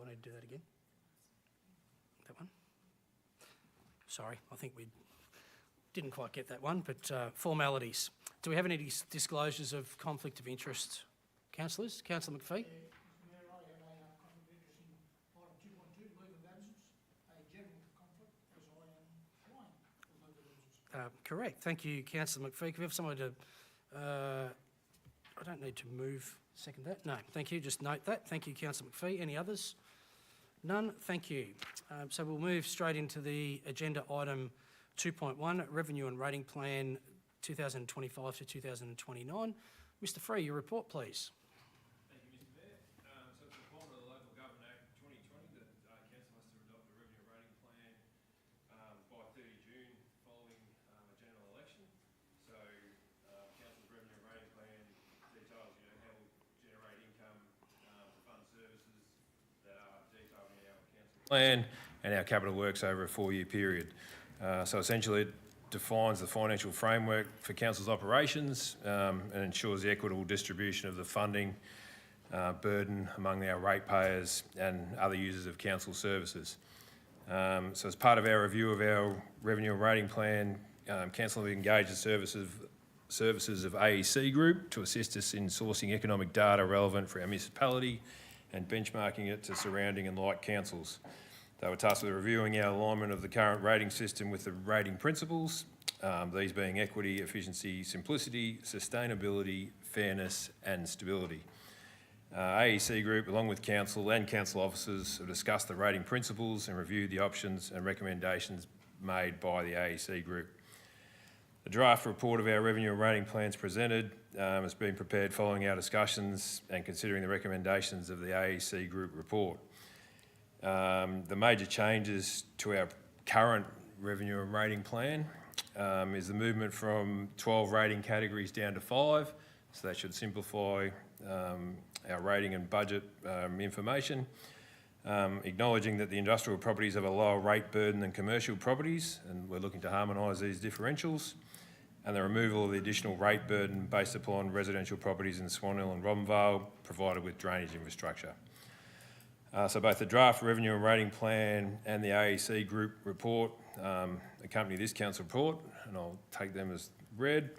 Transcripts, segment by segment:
Do I need to do that again? That one? Sorry, I think we didn't quite get that one, but formalities. Do we have any disclosures of conflict of interest? Councillors? Councillor McPhee? Mayor, I have a conflict of interest in item 2.2, leave of absence, a general conflict, as I am applying for leave of absence. Correct. Thank you, Councillor McPhee. Can we have someone to... I don't need to move, second that. No, thank you. Just note that. Thank you, Councillor McPhee. Any others? None. Thank you. So we'll move straight into the agenda item 2.1, Revenue and Rating Plan 2025 to 2029. Mr. Free, your report, please. Thank you, Mr. Mayor. So it's a requirement of the Local Government Act 2020 that Council must adopt a revenue rating plan by 30 June following a general election. So Council's revenue rating plan details, how we generate income to fund services that are detailed in our council plan and our capital works over a 4-year period. So essentially it defines the financial framework for council's operations and ensures the equitable distribution of the funding burden among our ratepayers and other users of council services. So as part of our review of our revenue and rating plan, council have engaged the services of AEC Group to assist us in sourcing economic data relevant for our municipality and benchmarking it to surrounding and like councils. They were tasked with reviewing our alignment of the current rating system with the rating principles, these being equity, efficiency, simplicity, sustainability, fairness and stability. AEC Group, along with council and council officers, have discussed the rating principles and reviewed the options and recommendations made by the AEC Group. The draft report of our revenue and rating plans presented has been prepared following our discussions and considering the recommendations of the AEC Group report. The major changes to our current revenue and rating plan is the movement from 12 rating categories down to 5, so that should simplify our rating and budget information. Acknowledging that the industrial properties have a lower rate burden than commercial properties, and we're looking to harmonise these differentials, and the removal of the additional rate burden based upon residential properties in Swan Hill and Robinvale provided with drainage infrastructure. So both the draft revenue and rating plan and the AEC Group report accompany this council report, and I'll take them as read.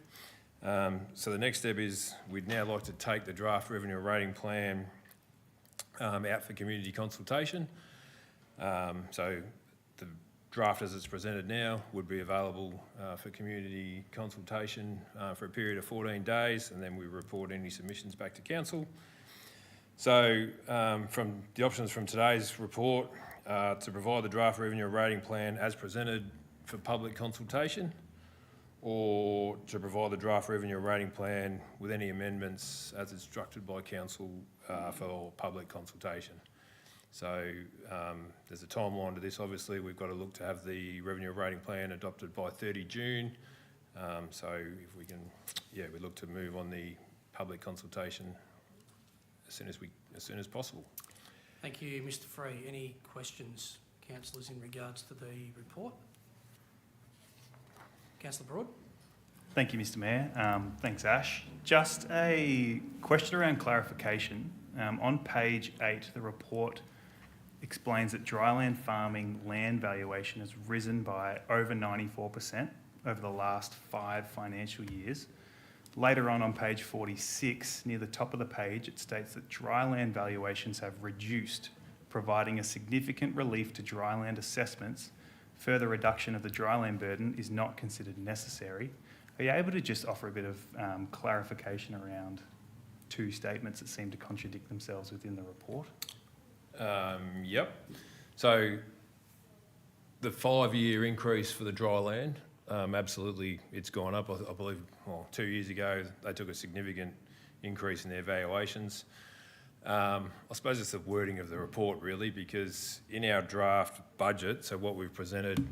So the next step is we'd now like to take the draft revenue and rating plan out for community consultation. So the draft as it's presented now would be available for community consultation for a period of 14 days, and then we report any submissions back to council. So from the options from today's report, to provide the draft revenue rating plan as presented for public consultation, or to provide the draft revenue rating plan with any amendments as instructed by council for public consultation. So there's a timeline to this. Obviously, we've got to look to have the revenue rating plan adopted by 30 June. So if we can, we look to move on the public consultation as soon as possible. Thank you, Mr. Free. Any questions, councillors, in regards to the report? Councillor Broad. Thank you, Mr. Mayor. Thanks, Ash. Just a question around clarification. On page 8, the report explains that dryland farming land valuation has risen by over 94% over the last 5 financial years. Later on page 46, near the top of the page, it states that dryland valuations have reduced, providing a significant relief to dryland assessments. Further reduction of the dryland burden is not considered necessary. Are you able to just offer a bit of clarification around 2 statements that seem to contradict themselves within the report? Yep. So the 5-year increase for the dry land, absolutely, it's gone up. I believe 2 years ago they took a significant increase in their valuations. I suppose it's the wording of the report really, because in our draft budget, so what we've presented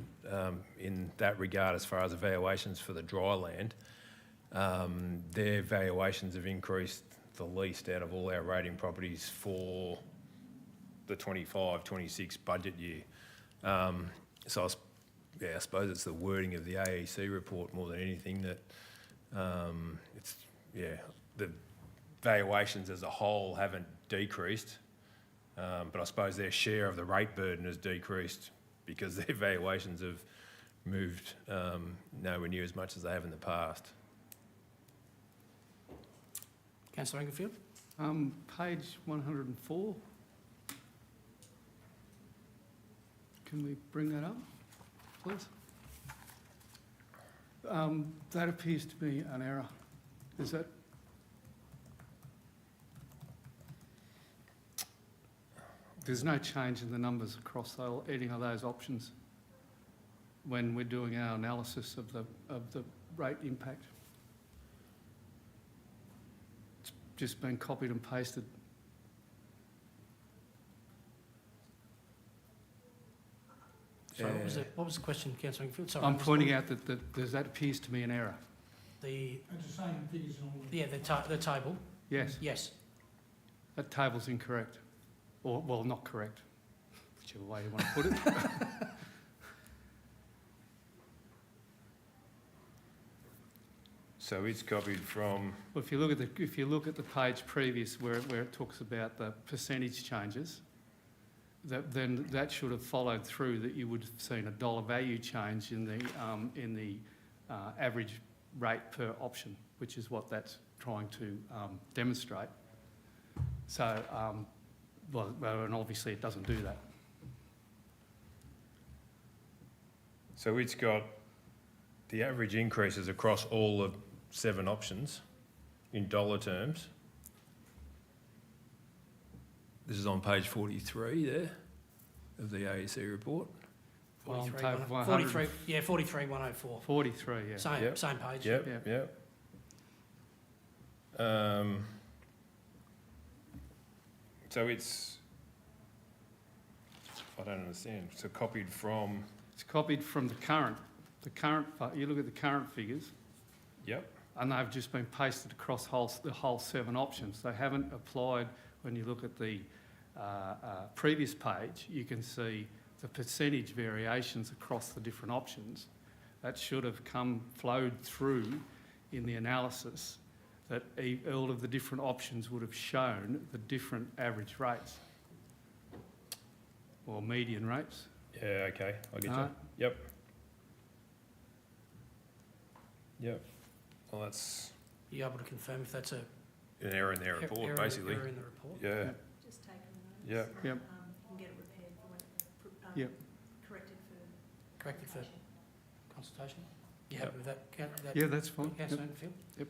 in that regard as far as evaluations for the dry land, their valuations have increased the least out of all our rating properties for the 25-26 budget year. So I suppose it's the wording of the AEC report more than anything that the valuations as a whole haven't decreased. But I suppose their share of the rate burden has decreased because their valuations have moved nowhere near as much as they have in the past. Councillor Englefield? Page 104. Can we bring that up, please? That appears to be an error. Is that? There's no change in the numbers across any of those options when we're doing our analysis of the rate impact. It's just been copied and pasted. Sorry, what was the question, Councillor Englefield? Sorry, I'm pointing out that that appears to be an error. The, It's the same figures in all of them. yeah, the table, Yes, yes. that table's incorrect. Or, well, not correct, whichever way you want to put it. So it's copied from... Well, if you look at the page previous where it talks about the percentage changes, then that should have followed through, that you would have seen a dollar value change in the average rate per option, which is what that's trying to demonstrate. So, well, and obviously it doesn't do that. So it's got the average increases across all the 7 options in dollar terms. This is on page 43 there of the AEC report. Well, on 43, table 43, yeah, 43,104. 43, yeah. Same, Yep. same page. Yep, Yep. yep. So it's... I don't understand. So copied from... It's copied from the current, you look at the current figures, Yep. and they've just been pasted across the whole 7 options. They haven't applied, when you look at the previous page, you can see the percentage variations across the different options. That should have flowed through in the analysis, that all of the different options would have shown the different average rates, or median rates. Yeah, okay. I get you. Alright. Yep. Yep. Well, that's You able to confirm if that's a an error in their error- report, error- basically. error in the report? Yeah. Just take notes. Yep. Yep. And get it repaired for when, Yep. corrected for. Corrected for consultation. consultation? You Yep. happy with that? Yeah, that's fine. Councillor Yep. Englefield? Yep.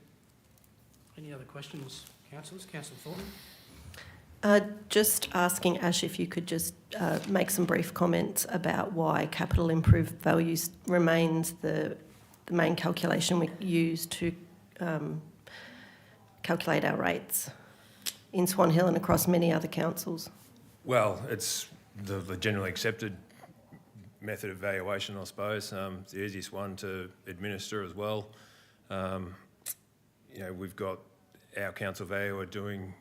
Any other questions, councillors? Councillor Thornton? Just asking Ash if you could just make some brief comments about why capital improved values remains the main calculation we use to calculate our rates in Swan Hill and across many other councils. Well, it's the generally accepted method of valuation, I suppose. It's the easiest one to administer as well. We've got our council valuer doing,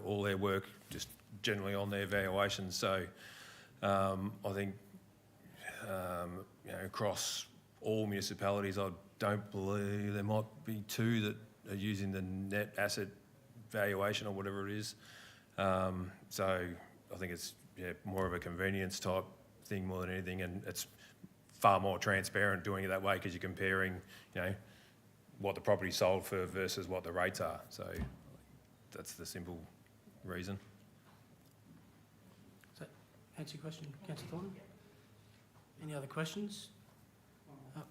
all their work just generally on their valuations. So I think, across all municipalities, I don't believe there might be 2 that are using the net asset valuation or whatever it is. So I think it's more of a convenience type thing more than anything, and it's far more transparent doing it that way because you're comparing, what the property sold for versus what the rates are. So that's the simple reason. Does that answer your question, Councillor Thornton? Any other questions?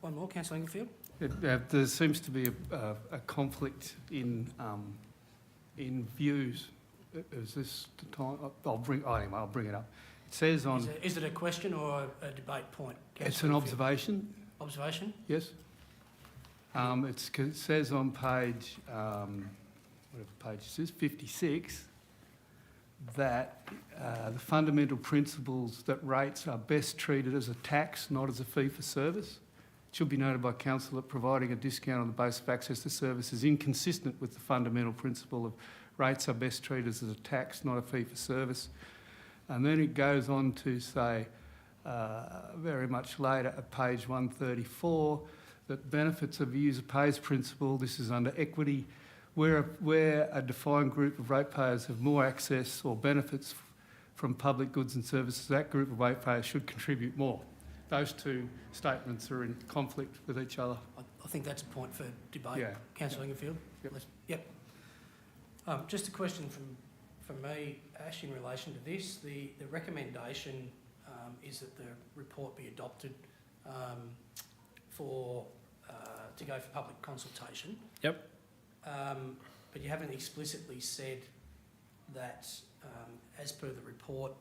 One more, Councillor Englefield? There seems to be a conflict in views. Is this the time? I'll bring it up. It says on. Is it a question or a debate point? It's an observation. Observation? Yes. It says on page, whatever page this is, 56, that the fundamental principles that rates are best treated as a tax, not as a fee for service. It should be noted by council that providing a discount on the basis of access to service is inconsistent with the fundamental principle of rates are best treated as a tax, not a fee for service. And then it goes on to say, very much later at page 134, that benefits of a user pays principle, this is under equity, where a defined group of ratepayers have more access or benefits from public goods and services, that group of ratepayers should contribute more. Those two statements are in conflict with each other. I think that's a point for debate. Yeah. Councillor Inglefield? Yep. Yep. Just a question from me, Ash, in relation to this. The recommendation is that the report be adopted to go for public consultation. Yep. But you haven't explicitly said that, as per the report,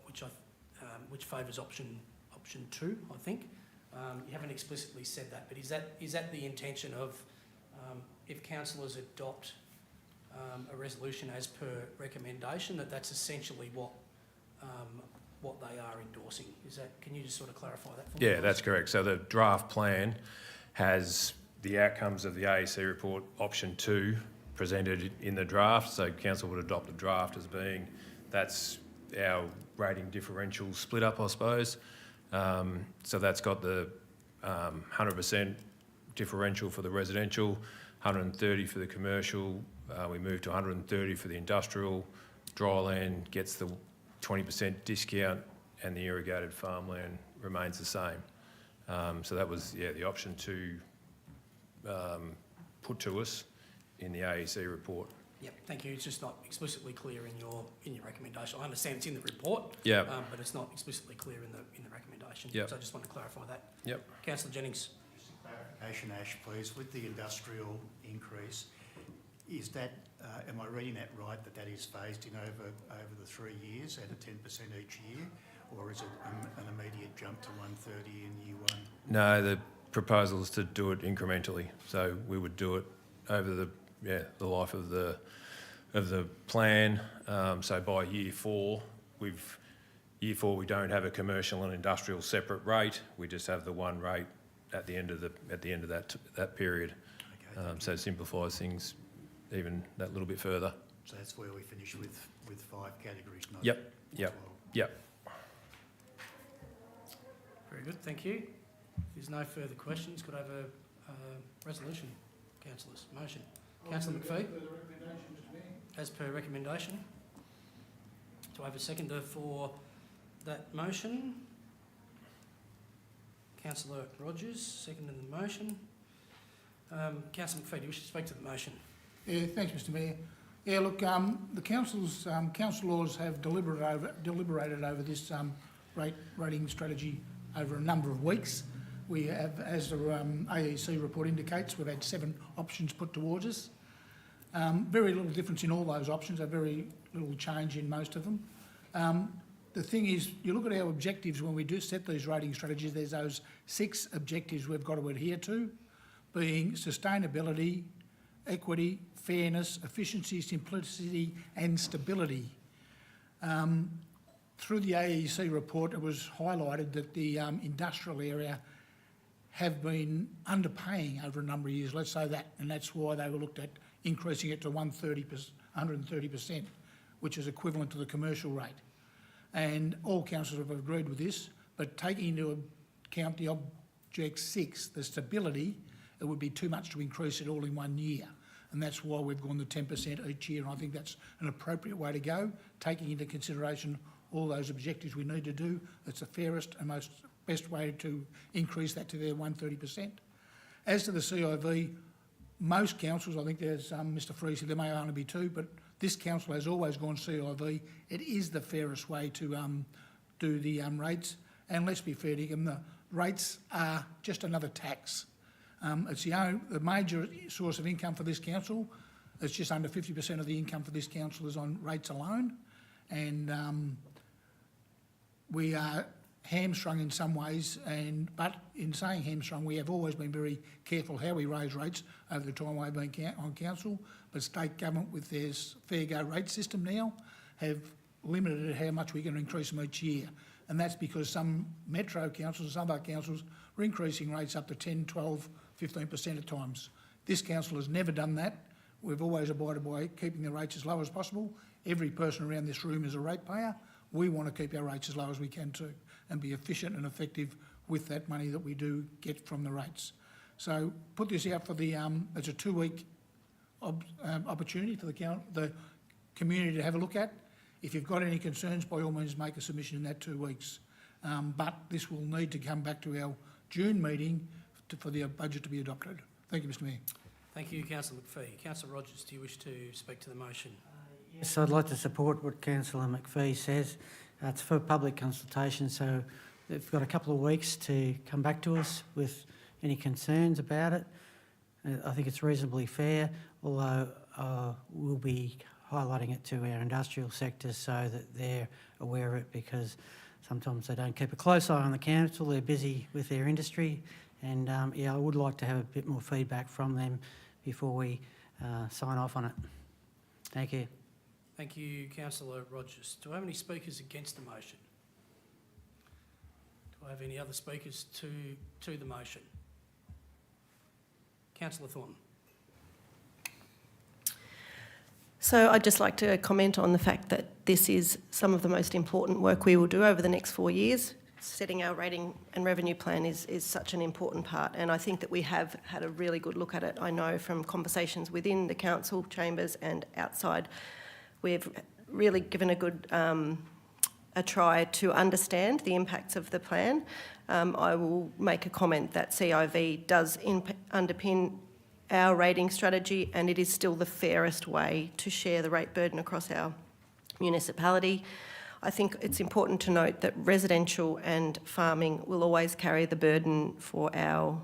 which favours option 2, I think. You haven't explicitly said that, but is that the intention of, if councillors adopt a resolution as per recommendation, that's essentially what they are endorsing? Can you just sort of clarify that for me? Yeah, that's correct. So the draft plan has the outcomes of the AEC report, option 2, presented in the draft. So council would adopt the draft as being, that's our rating differential split up, I suppose. So that's got the 100% differential for the residential, 130 for the commercial. We move to 130 for the industrial. Dryland gets the 20% discount, and the irrigated farmland remains the same. So that was, the option 2 put to us in the AEC report. Yep, thank you. It's just not explicitly clear in your recommendation. I understand it's in the report, Yep. but it's not explicitly clear in the recommendation. Yep. So I just want to clarify that. Yep. Councillor Jennings. Just a clarification, Ash, please. With the industrial increase, is that, am I reading that right, that is phased in over the 3 years at a 10% each year, or is it an immediate jump to 130 in year 1? No, the proposal is to do it incrementally. So we would do it over the life of the plan. So by year 4, we don't have a commercial and industrial separate rate. We just have the one rate at the end of that period. Okay, So it simplifies things even that little bit further. so that's where we finish with 5 categories, not Yep. 12. Yep. Very good, thank you. If there's no further questions, could I have a resolution, councillors? Motion. Councillor McPhee, Further recommendation, Mr Mayor. as per recommendation. Do I have a seconder for that motion? Councillor Rogers, seconding the motion. Councillor McPhee, do you wish to speak to the motion? Yeah, thanks, Mr Mayor. Yeah, look, the councillors have deliberated over this rating strategy over a number of weeks. We have, as the AEC report indicates, we've had 7 options put towards us. Very little difference in all those options, a very little change in most of them. The thing is, you look at our objectives when we do set these rating strategies, there's those 6 objectives we've got to adhere to, being sustainability, equity, fairness, efficiency, simplicity and stability. Through the AEC report, it was highlighted that the industrial area have been underpaying over a number of years, let's say that, and that's why they were looked at increasing it to 130%, which is equivalent to the commercial rate. And all councillors have agreed with this, but taking into account the object 6, the stability, it would be too much to increase it all in 1 year. And that's why we've gone to 10% each year, and I think that's an appropriate way to go, taking into consideration all those objectives we need to do. It's the fairest and best way to increase that to their 130%. As to the CIV, most councils, I think there's Mr Freese, there may only be 2, but this council has always gone CIV. It is the fairest way to do the rates. And let's be fair to them, the rates are just another tax. It's the major source of income for this council. It's just under 50% of the income for this council is on rates alone. And we are hamstrung in some ways, but in saying hamstrung, we have always been very careful how we raise rates over the time I've been on council. But state government, with their fair go rate system now, have limited how much we can increase them each year. And that's because some metro councils, some other councils, are increasing rates up to 10, 12, 15% at times. This council has never done that. We've always abided by keeping the rates as low as possible. Every person around this room is a ratepayer. We want to keep our rates as low as we can too, and be efficient and effective with that money that we do get from the rates. So put this out for the, it's a 2-week opportunity for the community to have a look at. If you've got any concerns, by all means, make a submission in that 2 weeks. But this will need to come back to our June meeting for the budget to be adopted. Thank you, Mr Mayor. Thank you, councillor McPhee. Councillor Rogers, do you wish to speak to the motion? Yes, I'd like to support what councillor McPhee says. It's for public consultation, so they've got a couple of weeks to come back to us with any concerns about it. I think it's reasonably fair, although we'll be highlighting it to our industrial sector so that they're aware of it, because sometimes they don't keep a close eye on the council. They're busy with their industry, and yeah, I would like to have a bit more feedback from them before we sign off on it. Thank you. Thank you, councillor Rogers. Do I have any speakers against the motion? Do I have any other speakers to the motion? Councillor Thornton. So I'd just like to comment on the fact that this is some of the most important work we will do over the next 4 years. Setting our rating and revenue plan is such an important part, and I think that we have had a really good look at it. I know from conversations within the council chambers and outside, we've really given a good a try to understand the impacts of the plan. I will make a comment that CIV does underpin our rating strategy, and it is still the fairest way to share the rate burden across our municipality. I think it's important to note that residential and farming will always carry the burden for our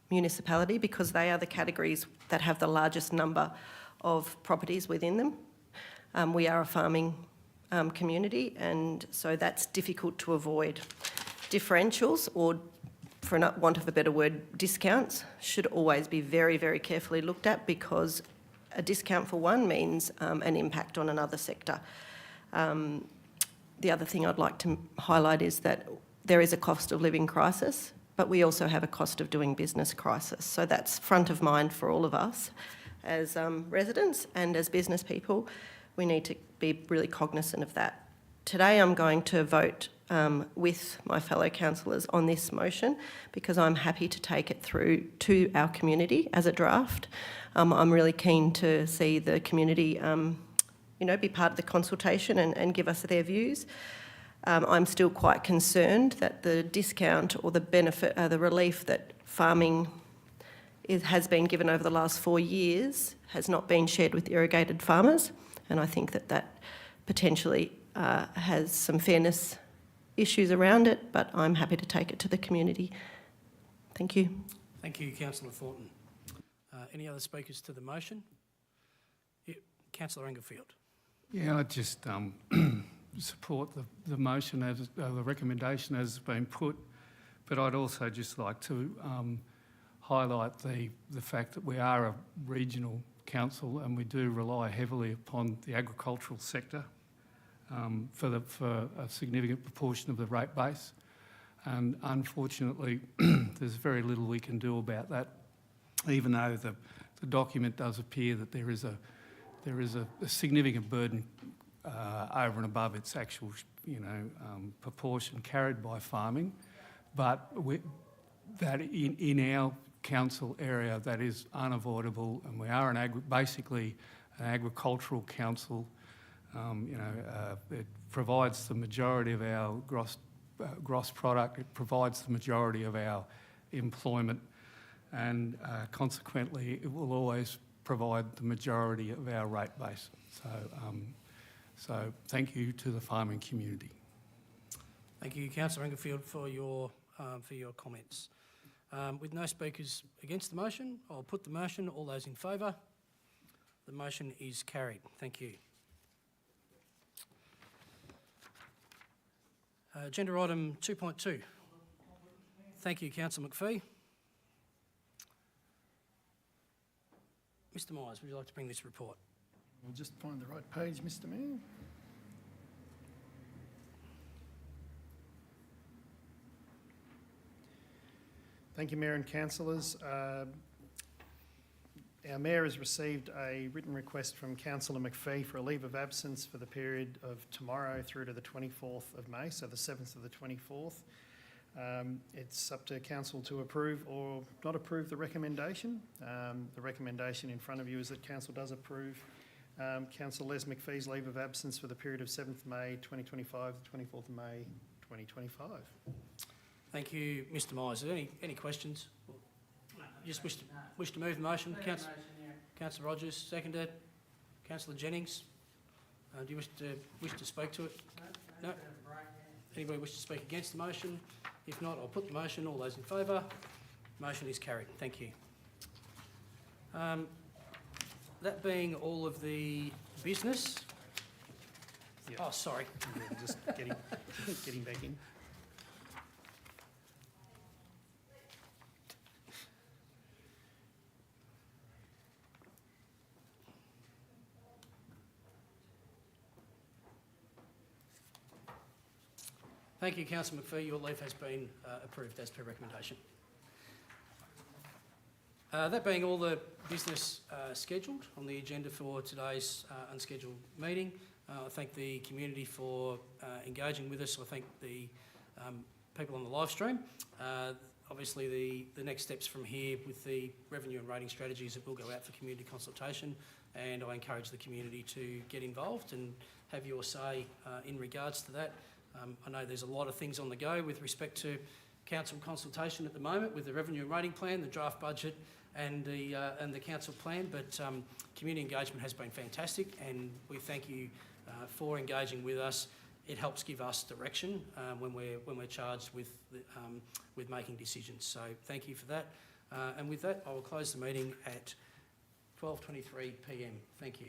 municipality, because they are the categories that have the largest number of properties within them. We are a farming community, and so that's difficult to avoid. Differentials, or for want of a better word, discounts, should always be very, very carefully looked at, because a discount for one means an impact on another sector. The other thing I'd like to highlight is that there is a cost of living crisis, but we also have a cost of doing business crisis. So that's front of mind for all of us as residents and as business people. We need to be really cognisant of that. Today I'm going to vote with my fellow councillors on this motion, because I'm happy to take it through to our community as a draft. I'm really keen to see the community be part of the consultation and give us their views. I'm still quite concerned that the discount or the benefit, the relief that farming has been given over the last 4 years has not been shared with irrigated farmers, and I think that potentially has some fairness issues around it, but I'm happy to take it to the community. Thank you. Thank you, councillor Thornton. Any other speakers to the motion? Yeah, councillor Englefield. Yeah, I just support the motion as the recommendation as been put, but I'd also just like to highlight the fact that we are a regional council and we do rely heavily upon the agricultural sector for a significant proportion of the rate base, and unfortunately there's very little we can do about that, even though the document does appear that there is a significant burden over and above its actual proportion carried by farming, but that in our council area that is unavoidable, and we are basically an agricultural council. It provides the majority of our gross product, it provides the majority of our employment, and consequently it will always provide the majority of our rate base. So thank you to the farming community. Thank you, councillor Englefield, for your comments. With no speakers against the motion, I'll put the motion. All those in favour? The motion is carried. Thank you. Agenda item 2.2. Thank you, councillor McPhee. Mr Myers, would you like to bring this report? We'll just find the right page, Mr Mayor. Thank you, Mayor and councillors. Our Mayor has received a written request from Councillor McPhee for a leave of absence for the period of tomorrow through to the 24th of May, so the 7th to the 24th. It's up to council to approve or not approve the recommendation. The recommendation in front of you is that council does approve Councillor Les McPhee's leave of absence for the period of 7th May 2025 to 24th May 2025. Thank you, Mr Myers. Are there any questions? You just wish to move the motion? Councillor Rogers, seconded. Councillor Jennings, do you wish to speak to it? No? Anybody wish to speak against the motion? If not, I'll put the motion. All those in favour? Motion is carried. Thank you. That being all of the business. Yeah. Oh, sorry. Yeah, just getting back in. Thank you, Councillor McPhee. Your leave has been approved as per recommendation. That being all the business scheduled on the agenda for today's unscheduled meeting, I thank the community for engaging with us. I thank the people on the live stream. Obviously, the next steps from here with the revenue and rating strategies, it will go out for community consultation, and I encourage the community to get involved and have your say in regards to that. I know there's a lot of things on the go with respect to council consultation at the moment with the revenue and rating plan, the draft budget and the council plan, but community engagement has been fantastic, and we thank you for engaging with us. It helps give us direction when we're charged with making decisions. So thank you for that. And with that, I will close the meeting at 12:23 p.m. Thank you.